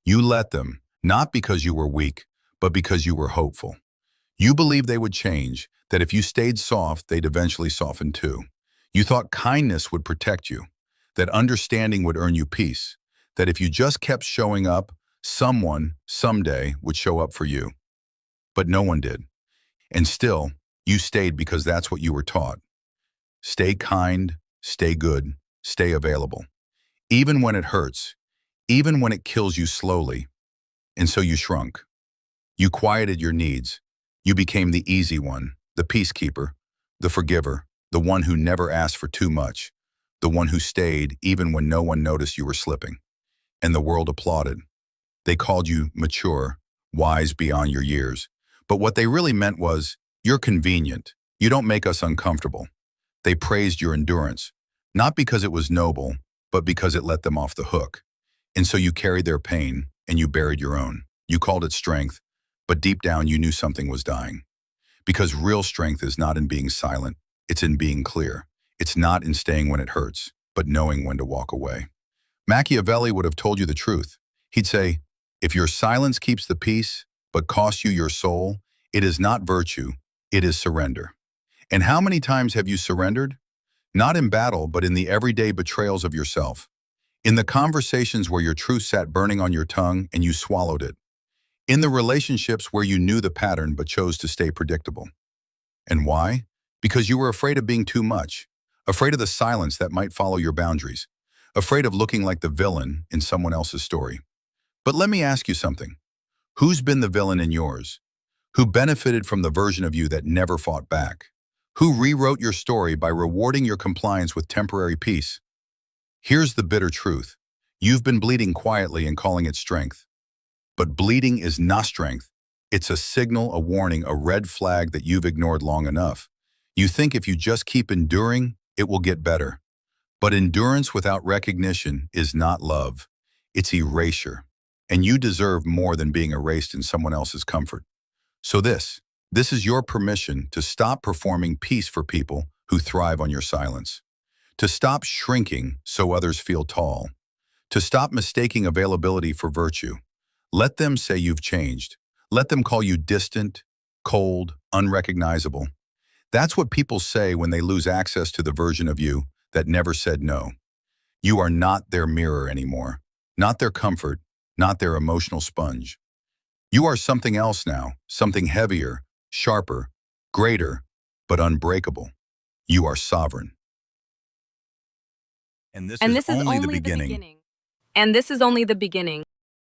You let them, not because you were weak, but because you were hopeful. You believed they would change, that if you stayed soft, they'd eventually soften too. You thought kindness would protect you, that understanding would earn you peace, that if you just kept showing up, someone, someday, would show up for you. But no one did. And still, you stayed because that's what you were taught. Stay kind, stay good, stay available. Even when it hurts, even when it kills you slowly. And so you shrunk. You quieted your needs. You became the easy one, the peacekeeper, the forgiver, the one who never asked for too much, the one who stayed even when no one noticed you were slipping. And the world applauded. They called you mature, wise beyond your years. But what they really meant was, you're convenient. You don't make us uncomfortable. They praised your endurance, not because it was noble, but because it let them off the hook. And so you carried their pain, and you buried your own. You called it strength, but deep down you knew something was dying. Because real strength is not in being silent, it's in being clear. It's not in staying when it hurts, but knowing when to walk away. Machiavelli would have told you the truth. He'd say, if your silence keeps the peace, but costs you your soul, it is not virtue, it is surrender. And how many times have you surrendered? Not in battle, but in the everyday betrayals of yourself. In the conversations where your truth sat burning on your tongue and you swallowed it. In the relationships where you knew the pattern but chose to stay predictable. And why? Because you were afraid of being too much, afraid of the silence that might follow your boundaries, afraid of looking like the villain in someone else's story. But let me ask you something. Who's been the villain in yours? Who benefited from the version of you that never fought back? Who rewrote your story by rewarding your compliance with temporary peace? Here's the bitter truth. You've been bleeding quietly and calling it strength. But bleeding is not strength. It's a signal, a warning, a red flag that you've ignored long enough. You think if you just keep enduring, it will get better. But endurance without recognition is not love. It's erasure. And you deserve more than being erased in someone else's comfort. So this is your permission to stop performing peace for people who thrive on your silence. To stop shrinking so others feel tall. To stop mistaking availability for virtue. Let them say you've changed. Let them call you distant, cold, unrecognizable. That's what people say when they lose access to the version of you that never said no. You are not their mirror anymore, not their comfort, not their emotional sponge. You are something else now, something heavier, sharper, greater, but unbreakable. You are sovereign. And this And is this is only the only the beginning. beginning. And this is only the beginning.